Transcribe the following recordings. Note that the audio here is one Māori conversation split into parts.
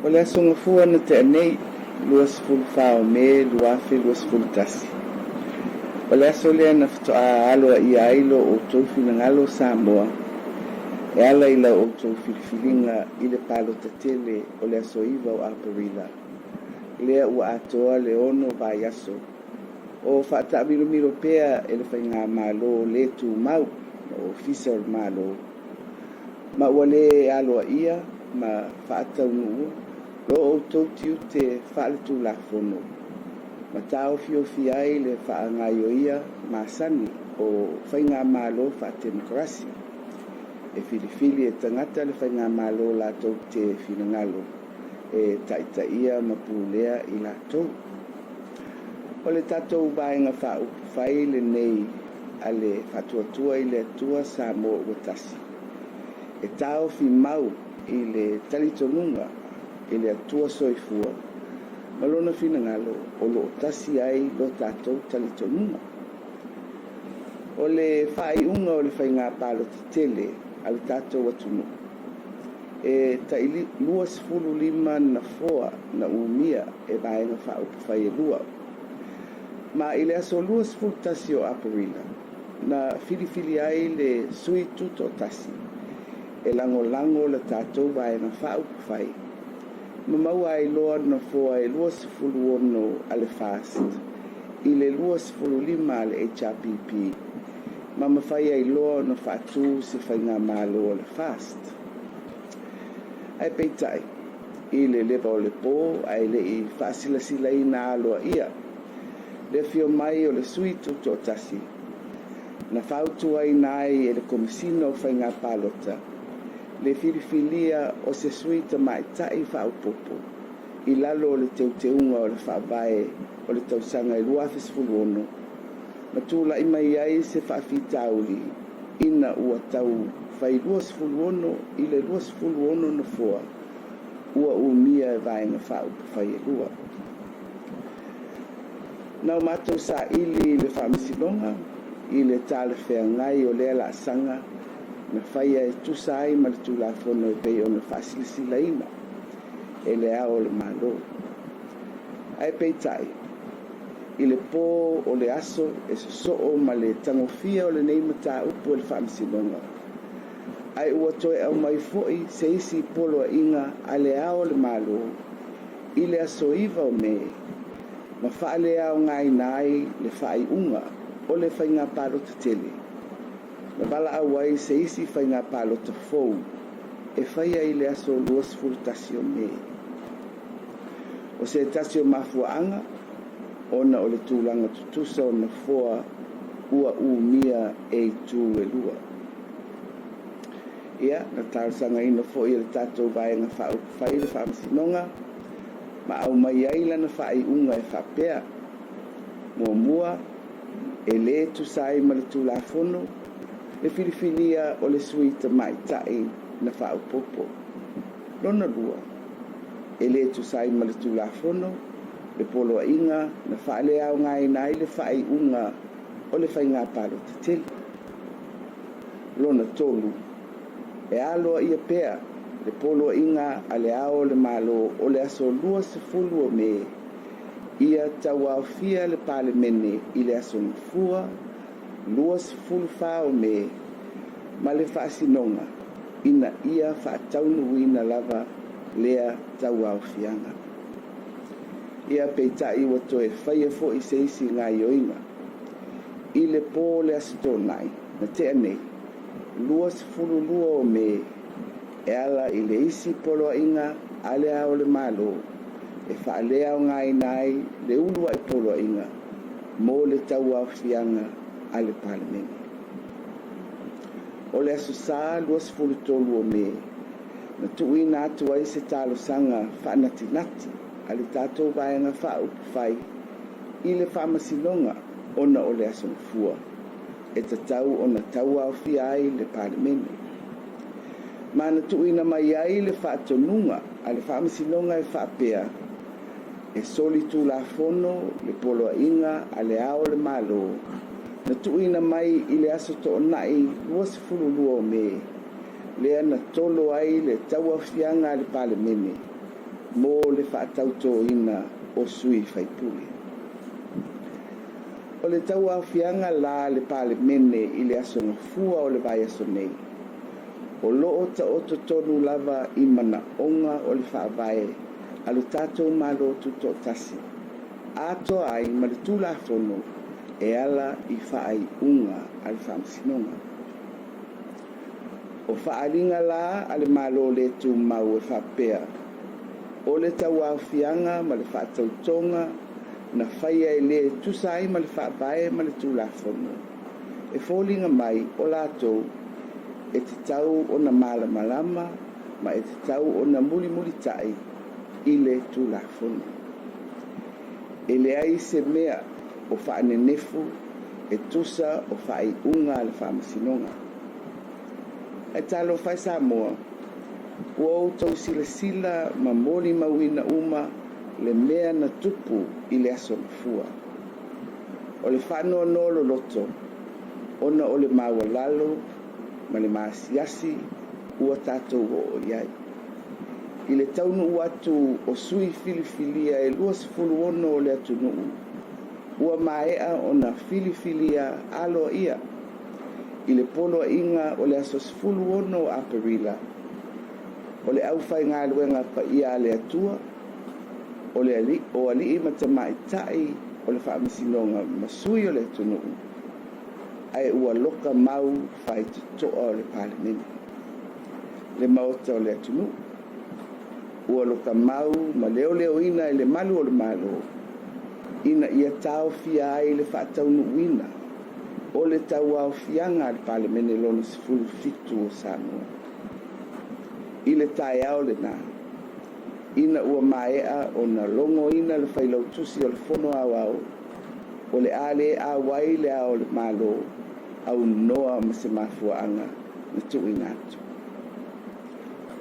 O le asogafua na te anei lua sefulu faome luafe lua sefulu tasi. O le aso lea na feto'a alo ia ai lo outou finagalo Samoa e ala i la outou filifiliga i le palotatele o le asoiva o Aparila. Lea ua atoa le ono vaiaso o fa'ata'amilomilo pea e le faigā mālō lē tumau o ofisa o le mālō. Ma ua lē aloaʻia ma fa'ataunu'ua lo outou tiu te fa'aletulafono ma taofiofi ai le fa'agaioia masani o faigā mālō fa'atemokarasi e filifili e tagata le faigā mālō latou te finagalo e taʻitaʻia ma pulea i latou. O le tatou vaega fa'aupu fai lenei a le fa'atuatua i le atua Samoa ua tasi e taofi mau i le talitonuga i le atua soifua ma lona finagalo o lo'o tasi ai lo tatou talitonuga. O le fa'ai'uga o le faigā palotatele a le tatou atunuu e taʻilua sefulu lima na foa na umia e vaega fa'aupu fai e lua ma i le aso lua sefulu tasi o Aparila na filifili ai le sui tuto tasi e lagolago le tatou vaega fa'aupu fai ma maua ai loa na foa e lua sefulu ono a le fast i le lua sefulu lima a le HRPP ma mawhai ai loa na fa'atū se faigā mālō o le fast. Ai peitai i le lewa o le pō ai le i fa'asilasila i na aloa ia le fio mai o le sui tuto o tasi na fautu ai na ai e le komisina o faigā palota le filifilia o se sui tamaitai fa'aupopo i lalo o le teuteuga o le fa'avae o le tausaga i lua fesefulu ono ma tula'i mai ai se fa'afitauli ina ua tau fai lua sefulu ono i le lua sefulu ono na foa ua umia e vaega fa'aupu fai e lua. Nau matou sa'ili i le fa'amasiloga i le talefeagai o lea la'asaga na faia e tusa ai ma le tulafono e pei ona fa'asilasilaina e le ao o le mālō. Ae peita'i i le pō o le aso e soso'o ma le tagofia o lenei mataupu o le fa'amasiloga ai ua toe au mai fo'i se isi poloaʻiga a le ao o le mālō i le asoiva o me ma fa'aleaogaina ai le fa'ai'uga o le faigā palotatele na valaau ai se isi faigā palota fou e faia i le aso lua sefulu tasi o me o se tasi o mafua'aga ona o le tulaga tutusa o na foa ua umia e itu e lua. Ia na talosagaina fo'i i le tatou vaega fa'aupu fai le fa'amasinoga ma au mai ai lana fa'ai'uga e fa'apea muamua e lē tusai ma le tulafono le filifilia o le sui tamaita'i na fa'aupopo lona lua e lē tusai ma le tulafono le poloaʻiga na fa'aleaogaina ai le fa'ai'uga o le faigā palotatele lona tolu e aloa ia pea le poloaʻiga a le ao o le mālō o le aso lua sefulu o me ia tauaofia le palemene i le asogafua lua sefulu fa o me ma le fa'asinoga ina ia fa'ataunuuina lava lea tauaofiaga. Ia peita'i ua toe faia fo'i se isi gaioiga i le pō le asotonai na te anei lua sefulu lua o me e ala i le isi poloaʻiga a le ao o le mālō e fa'aleaogaina ai le ulu ai poloaʻiga mo le tauaofiaga a le palemene. O le aso sā lua sefulu tolu o me na tuuina atu ai se talosaga fa'anatinati a le tatou vaega fa'aupu fai i le fa'amasinoga ona o le asogafua e tatau ona tauaofia ai le palemene ma na tuuina mai ai le fa'atonuga a le fa'amasinoga e fa'apea e soli tulafono le poloaʻiga a le ao o le mālō na tuuina mai i le aso toʻanaʻi lua sefulu lua o me lea na tolo ai le tauafiaga a le palemene mo le whaatautoina o sui whaipuli. O le tau awhianga la le pale mene i le asonga fua o le vai aso nei. O loo ta oto tonu lava i mana onga o le whaavae alu tātou malo tuto tasi. Ato ai ma le tūla fono e ala i whaai unga al whamsinonga. O whaaringa la ale malo le tu mau e whapea. O le tau awhianga ma le whaatautonga na whaia e le tusai ma le whaavae ma le tūla fono. E fōlinga mai o lātou e te tau o na malama ma e te tau o na muli tai i le tūla fono. E le ai se mea o whaanenefu e tusa o whaai unga le whamasinonga. E talo whai Samoa, ua o tau sila ma moli mawina uma le mea na tupu i le aso fua. O le whanua nolo loto, ona o le maua lalo, ma le maasiasi, ua tātou o iai. I le taunu uatu o sui filifilia e lua sifulu ono o le atunuu. Ua maea o na filifilia alo ia. I le polo inga o le aso sifulu ono o Aparila. O le au whai ngā luenga pa ia le atua. O le ali matamai tai o le whaamisinonga masui o le atunuu. Ai ua loka mau whai tutoa o le palemene. Le maota o le atunuu. Ua loka mau ma leo ina i le malu o le malo. Ina ia tau fia ai le whaataunu wina. O le tau au fianga le palemene lona sifuru fitu o Samoa. I le tai au le nā. Ina ua maea o na longo ina le whailau tusi o le fono au. O le ale a wai le au le malo. Au noa ma se mafuanga na tui ngātu.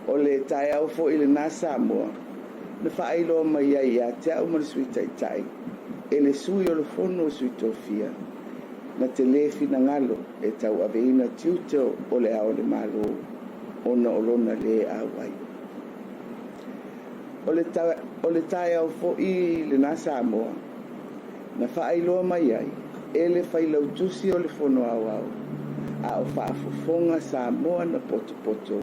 O le tai au fo i le nā Samoa, na whaeilo mai ai a te au mara sui tai, e le sui o le fono o sui tofia, na te le fina ngalo e tau aveina tiuteo o le ao le malo, ona o lona le awai. O le tai au fo i le nā Samoa, na whaeilo mai ai, e le whailau tusi o le fono au, a o whaafofonga Samoa na poto,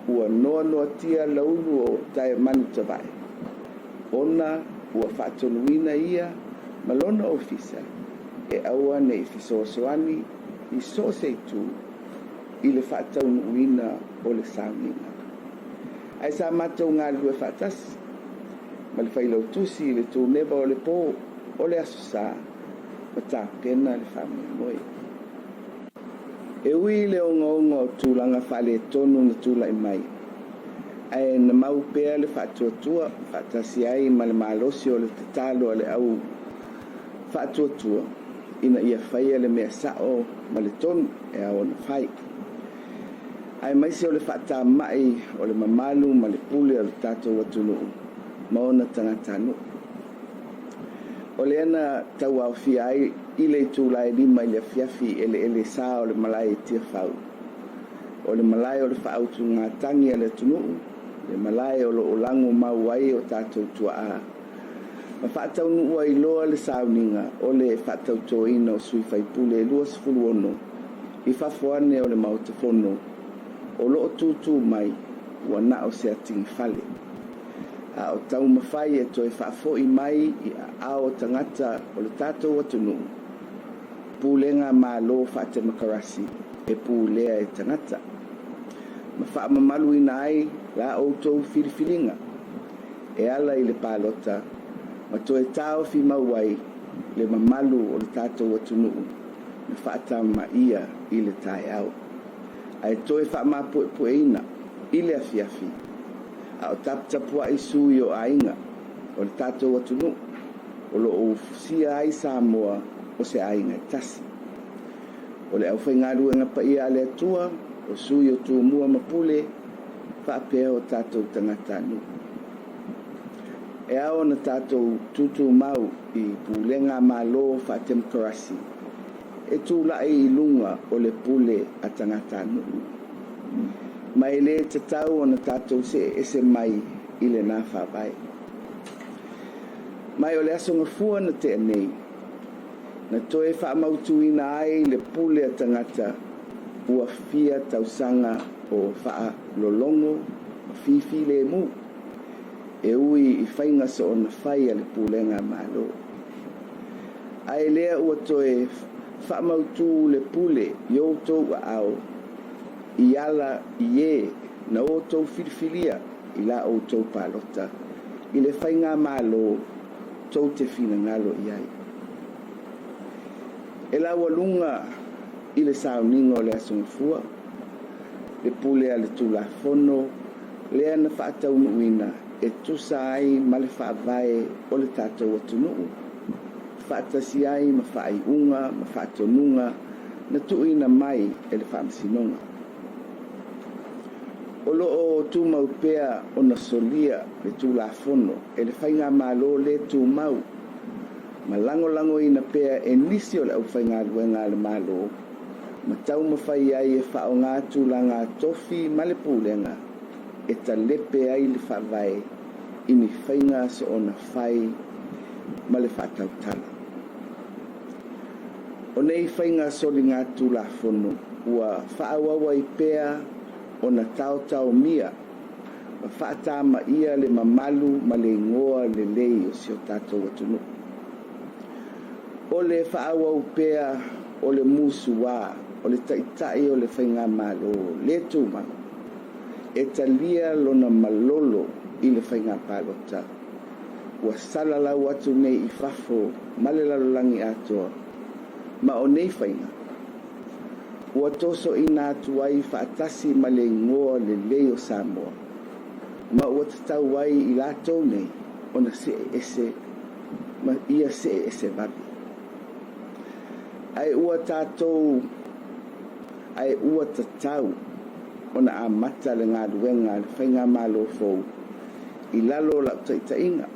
ua noa tia laulu o tae manu tawai. Ona ua whaatonuina ia malona ofisa e aua nei fisoasoani i so seitu i le whaataunuina o le saunina. Ai sa matau ngā lue whaatasi ma le whailau tusi i le tūneba o le pō o le asosa ma tā pena le whamui moe. E ui le onga o tūlanga whale tonu na tūla i mai. Ai na mau pēa le whaatuatua, whaatasi ai ma le malosi o le tatalo le au whaatuatua. Ina ia whaia le mea sao ma le tonu e au na whai. Ai maisi o le whaata mai o le mamalu ma le pule o le tātou atunu. Maona tangatanu. O le ana tau au fia ai i le tūlai lima i le fiafi ele sa o le malai tia whau. O le malai o le whaautu ngā tangi a le tunuu, le malai o le olango mau ai o tātou tua a. Ma whaatau nua i loa le sauninga o le whaatau toina o sui whaipule e lua sifuru ono, i whafuane o le mautafono, o loo tūtū mai, ua na o se atingi whale. A o tau mawhai e toi whaafoi mai i a o tangata o le tātou atunu. Pūlenga mā lo whaate makarasi e pūlea e tangata. Ma whaamamalu ina ai la outou whiriwhiringa. E ala i le pālota, ma toi tāo whi mauai le mamalu o le tātou atunu. Na whaata ma ia i le tai au. Ai toi whaamapue ina i le afiafi. A o taputapua i sui o ainga o le tātou atunu o lo o sia ai Samoa o se ainga tasi. O le au whaingaru e ngapa ia le atua o sui o tu mua mapule whaapea o tātou tangatanu. E ao na tātou tutu mau i pulenga malo whaatemkarasi e tūlai i lunga o le pule a tangatanu. Mai le te tau o na tātou se ese mai i le nā whawai. Mai o le asonga fua na te anei, na toe whaamautuina ai le pule a tangata ua fia tausanga o wha lolongo, fifi le mu, e ui i whainga so o na whai a le pulenga malo. Ai lea ua toe whaamautu le pule i outou a au, i ala i e na outou filifilia i la outou palota, i le whainga malo tou te whina ngalo i ai. E la walunga i le sauningo le asungfua, le pule a le tulafono, lea na whaatau nuina, e tusa ai ma le whaavae o le tātou atunuu. Whaatasi ai ma whaaiunga, ma whaatonunga, na tuina mai e le whaamasinonga. O loo tūmau pea o na solia le tulafono, e le whainga malo le tūmau, ma lango i na pea e nisi o le au whainga luenga le malo, ma tau mawhai ai e whao ngā tūlanga tofi ma le pūlenga, e ta lepe ai le whawai, i ni whainga so o na whai ma le whatautala. O nei whainga so li ngā tūlafono, ua whaawawa i pea o na tau mia, ma whaatama ia le mamalu ma le ingoa le lei o si o tātou atunu. O le whaawau pea o le musu wā, o le taitai o le whainga malo, le tūma, e talia lona malolo i le whainga palota. Ua salalau atu nei i whafo ma le lalolangi atoa, ma o nei whainga. Ua toso ina atu ai whaatasi ma le ingoa le leo Samoa, ma ua tatau ai i lātou nei o na se ese, ma ia se ese vabi. Ai ua tātou, ai ua tatau o na amata le ngā duenga le whainga malo fau, i lalo la taitainga,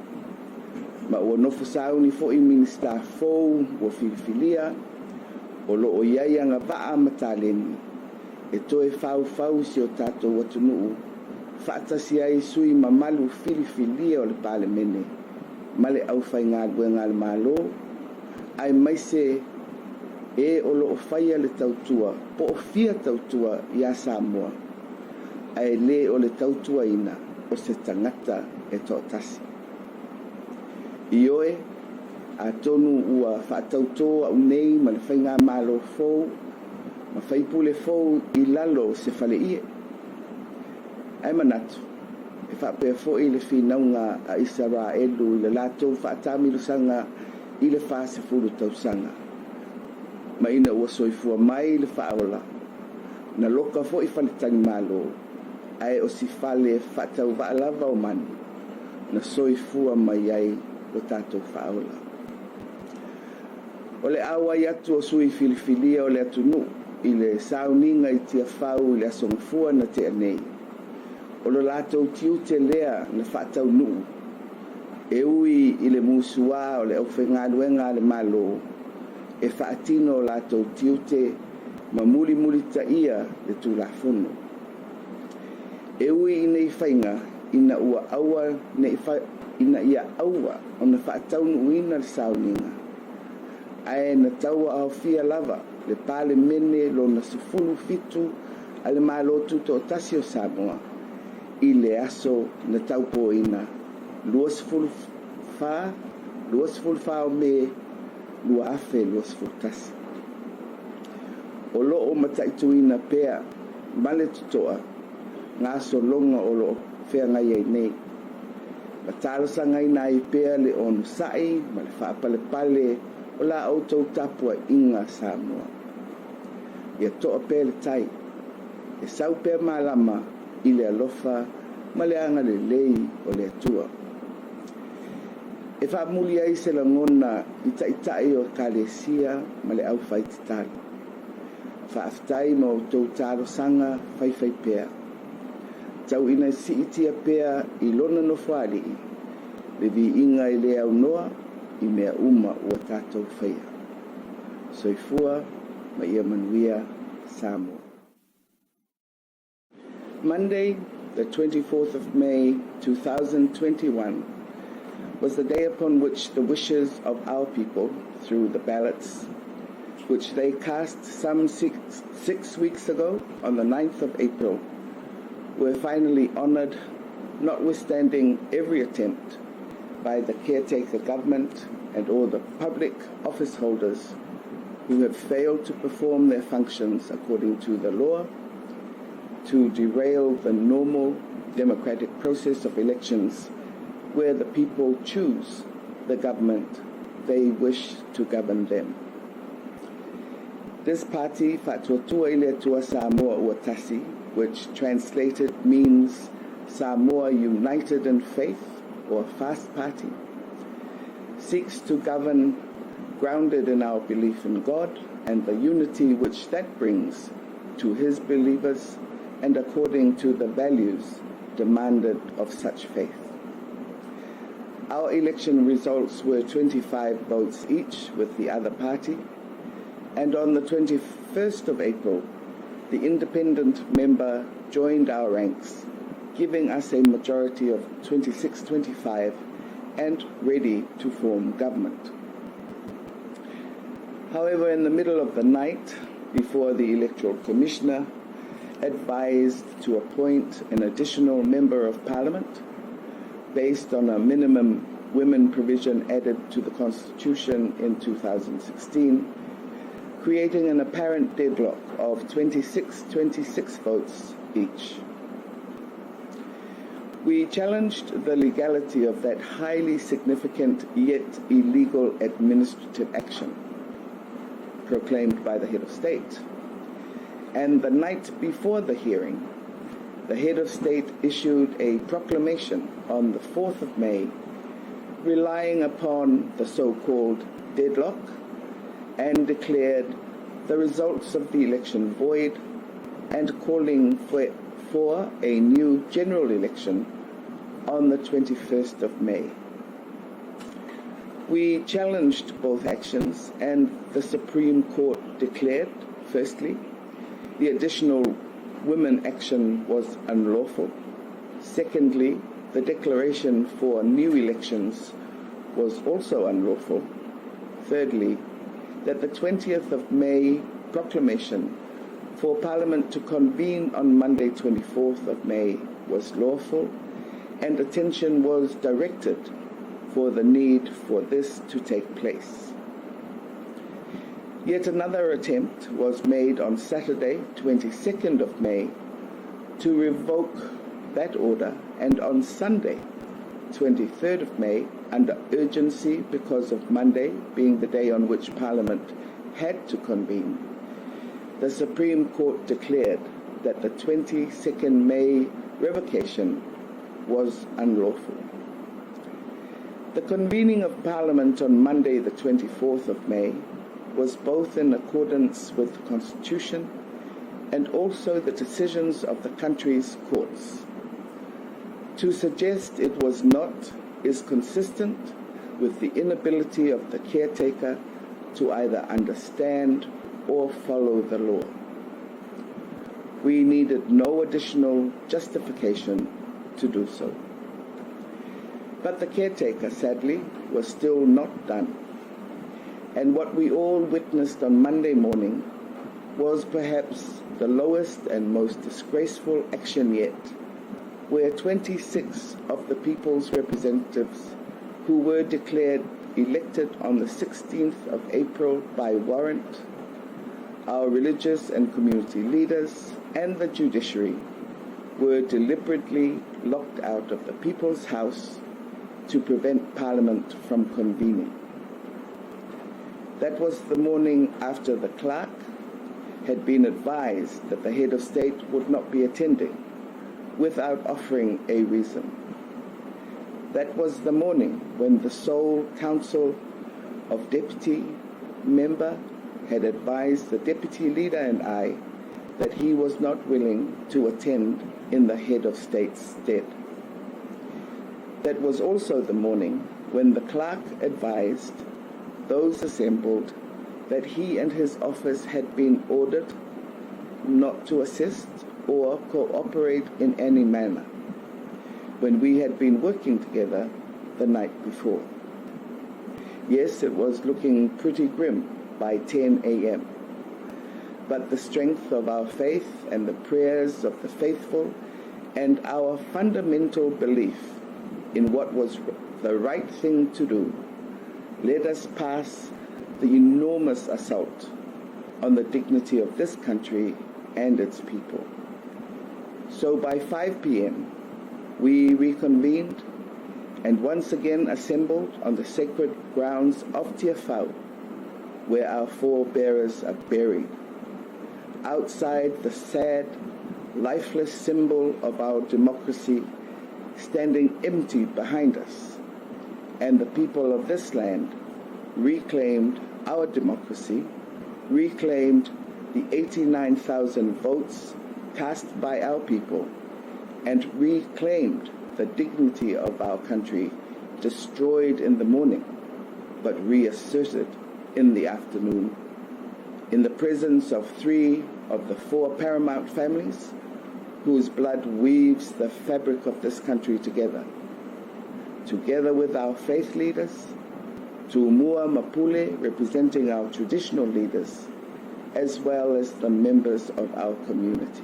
ma ua nofu sauni fo i minista fau, ua filifilia, o loo iai anga vaa mataleni, e toe fau si o tātou atunuu, whaatasi ai sui mamalu filifilia o le pale mene, ma le au whainga duenga le malo, ai maise e o loo whaia le tautua, po o fia tautua i a Samoa, ai le o le tautua ina o se tangata e to tasi. I oe, a tonu ua whaatautoa au nei ma le whainga malo fau, ma whaipule fau i lalo se whale ie. Ai manatu, e whapea fo i le whinaunga a Israelu i le lātou whaatamilusanga i le whase furu tausanga. Ma ina ua soifua mai le whaola, na loka fo i whaletangi malo, ai o si whale whatau waalava o mani, na soifua mai ai o tātou whaola. O le awa i atu o sui filifilia o le atunu, i le sauninga i tia whau i le asongfua na te anei. O lo lātou tiu te lea na whatau nuu, e ui i le musua o le au whengaluenga le malo, e whaatino lātou tiute ma muli ta ia le tūlafono. E ui i nei whainga ina ua aua ina ia aua o na whaataunu uina le sauninga. Ae na taua au fia lava le pale mene lo na sifunu fitu ale malo tuto tasi o Samoa i le aso na taupo ina lua sifunu fa o me lua afe lua sifunu tasi. O loo mataituina pea male tutoa ngā solonga o loo whea ngai ei nei. Matalo sa ngai nai pea le onu sai ma le whaapale pale o la autou tapua inga Samoa. Ia toa pea le tai, e sau pea malama i le alofa ma le anga le lei o le atua. E whaamuli ai se la ngona i taitai o kalesia ma le au whaititali. Whaaftai ma o tau taro sanga whai pea. Tau ina si itia pea i lona no whali i, le vi inga i le au noa i mea uma ua tātou whaia. Soifua ma ia manuia Samoa. Monday, the 24th of May 2021, was the day upon which the wishes of our people, through the ballots, which they cast some six weeks ago on the 9th of April, were finally honoured, notwithstanding every attempt by the caretaker government and all the public office holders who have failed to perform their functions according to the law, to derail the normal democratic process of elections where the people choose the government they wish to govern them. This party, Fatuatua Electoral Samoa Uatasi, which translated means Samoa United in Faith, or Fast Party, seeks to govern grounded in our belief in God and the unity which that brings to his believers and according to the values demanded of such faith. Our election results were 25 votes each with the other party, and on the 21st of April, the independent member joined our ranks, giving us a majority of 26-25 and ready to form government. However, in the middle of the night, before the Electoral Commissioner advised to appoint an additional Member of Parliament based on a minimum women provision added to the Constitution in 2016, creating an apparent deadlock of 26 votes each. We challenged the legality of that highly significant yet illegal administrative action proclaimed by the head of state. And the night before the hearing, the head of state issued a proclamation on the 4th of May, relying upon the so-called deadlock, and declared the results of the election void and calling for a new general election on the 21st of May. We challenged both actions, and the Supreme Court declared, firstly, the additional women action was unlawful. Secondly, the declaration for new elections was also unlawful. Thirdly, that the 20th of May proclamation for Parliament to convene on Monday 24th of May was lawful, and attention was directed for the need for this to take place. Yet another attempt was made on Saturday, 22nd of May, to revoke that order, and on Sunday, 23rd of May, under urgency because of Monday being the day on which Parliament had to convene, the Supreme Court declared that the 22nd May revocation was unlawful. The convening of Parliament on Monday, the 24th of May, was both in accordance with the Constitution and also the decisions of the country's courts. To suggest it was not is consistent with the inability of the caretaker to either understand or follow the law. We needed no additional justification to do so. But the caretaker, sadly, was still not done. And what we all witnessed on Monday morning was perhaps the lowest and most disgraceful action yet, where 26 of the people's representatives who were declared elected on the 16th of April by warrant, our religious and community leaders, and the judiciary were deliberately locked out of the People's House to prevent Parliament from convening. That was the morning after the clerk had been advised that the head of state would not be attending without offering a reason. That was the morning when the sole council of deputy member had advised the deputy leader and I that he was not willing to attend in the head of state's stead. That was also the morning when the clerk advised those assembled that he and his office had been ordered not to assist or cooperate in any manner when we had been working together the night before. Yes, it was looking pretty grim by 10 a.m., but the strength of our faith and the prayers of the faithful and our fundamental belief in what was the right thing to do led us past the enormous assault on the dignity of this country and its people. So by 5 p.m., we reconvened and once again assembled on the sacred grounds of Tiafau, where our forebearers are buried, outside the sad, lifeless symbol of our democracy standing empty behind us, and the people of this land reclaimed our democracy, reclaimed the 89,000 votes cast by our people, and reclaimed the dignity of our country destroyed in the morning, but reasserted in the afternoon, in the presence of 3 of the 4 paramount families whose blood weaves the fabric of this country together with our faith leaders, Tuumua Mapule representing our traditional leaders, as well as the members of our community.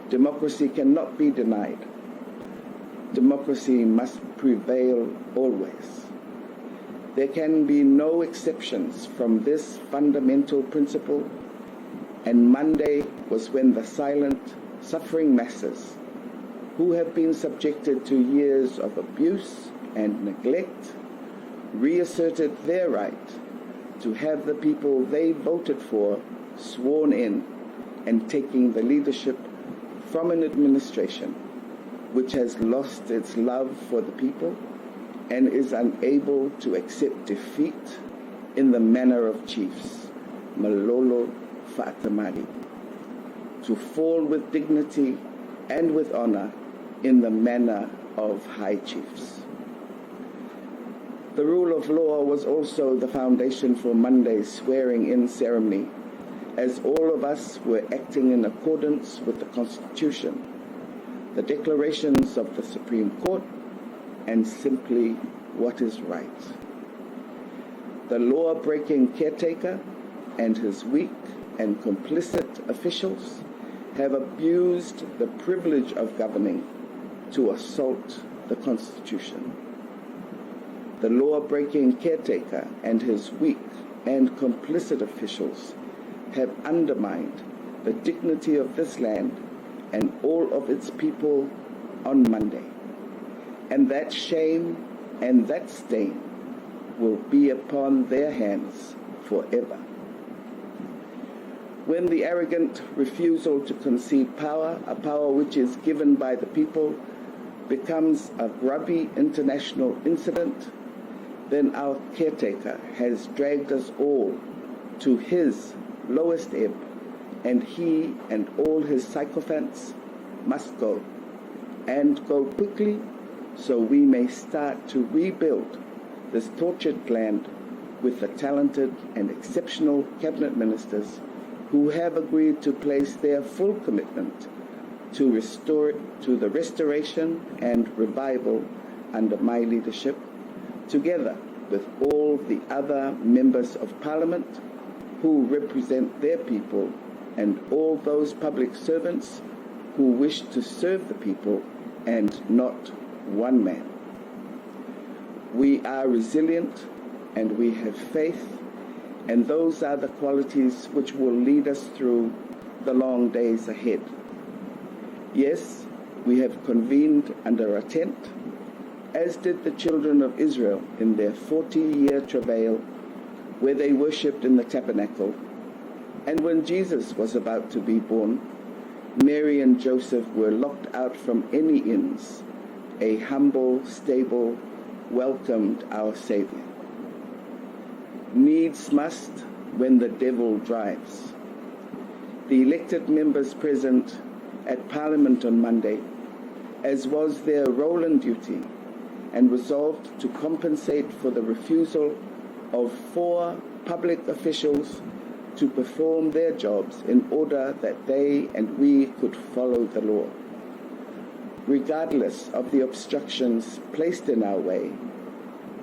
Democracy cannot be denied. Democracy must prevail always. There can be no exceptions from this fundamental principle, and Monday was when the silent, suffering masses who have been subjected to years of abuse and neglect reasserted their right to have the people they voted for sworn in and taking the leadership from an administration which has lost its love for the people and is unable to accept defeat in the manner of chiefs, Malolo Fa'atamari, to fall with dignity and with honor in the manner of high chiefs. The rule of law was also the foundation for Monday's swearing-in ceremony, as all of us were acting in accordance with the Constitution, the declarations of the Supreme Court, and simply what is right. The law-breaking caretaker and his weak and complicit officials have abused the privilege of governing to assault the Constitution. The law-breaking caretaker and his weak and complicit officials have undermined the dignity of this land and all of its people on Monday. And that shame and that stain will be upon their hands forever. When the arrogant refusal to concede power, a power which is given by the people, becomes a grubby international incident, then our caretaker has dragged us all to his lowest ebb, and he and all his sycophants must go, and go quickly, so we may start to rebuild this tortured land with the talented and exceptional cabinet ministers who have agreed to place their full commitment to the restoration and revival under my leadership, together with all the other members of Parliament who represent their people and all those public servants who wish to serve the people and not one man. We are resilient and we have faith, and those are the qualities which will lead us through the long days ahead. Yes, we have convened under a tent, as did the children of Israel in their 40-year travail, where they worshipped in the tabernacle. And when Jesus was about to be born, Mary and Joseph were locked out from any inns. A humble stable welcomed our Savior. Needs must when the devil drives. The elected members present at Parliament on Monday, as was their role and duty, and resolved to compensate for the refusal of 4 public officials to perform their jobs in order that they and we could follow the law. Regardless of the obstructions placed in our way,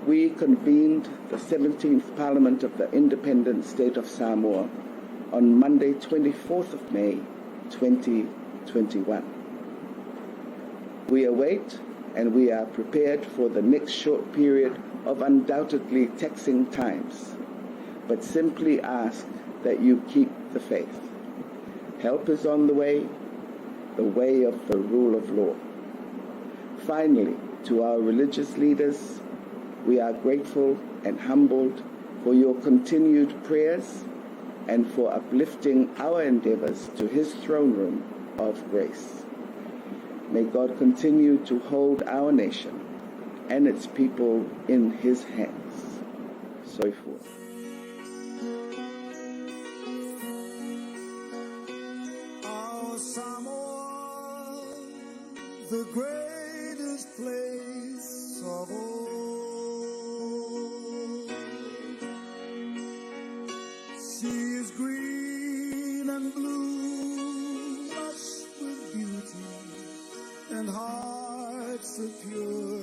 we convened the 17th Parliament of the Independent State of Samoa on Monday, 24th of May, 2021. We await and we are prepared for the next short period of undoubtedly taxing times, but simply ask that you keep the faith. Help is on the way of the rule of law. Finally, to our religious leaders, we are grateful and humbled for your continued prayers and for uplifting our endeavors to his throne room of grace. May God continue to hold our nation and its people in his hands. So forth. Our Samoa, the greatest place of all. Sea is green and blue, lush with beauty, and hearts are pure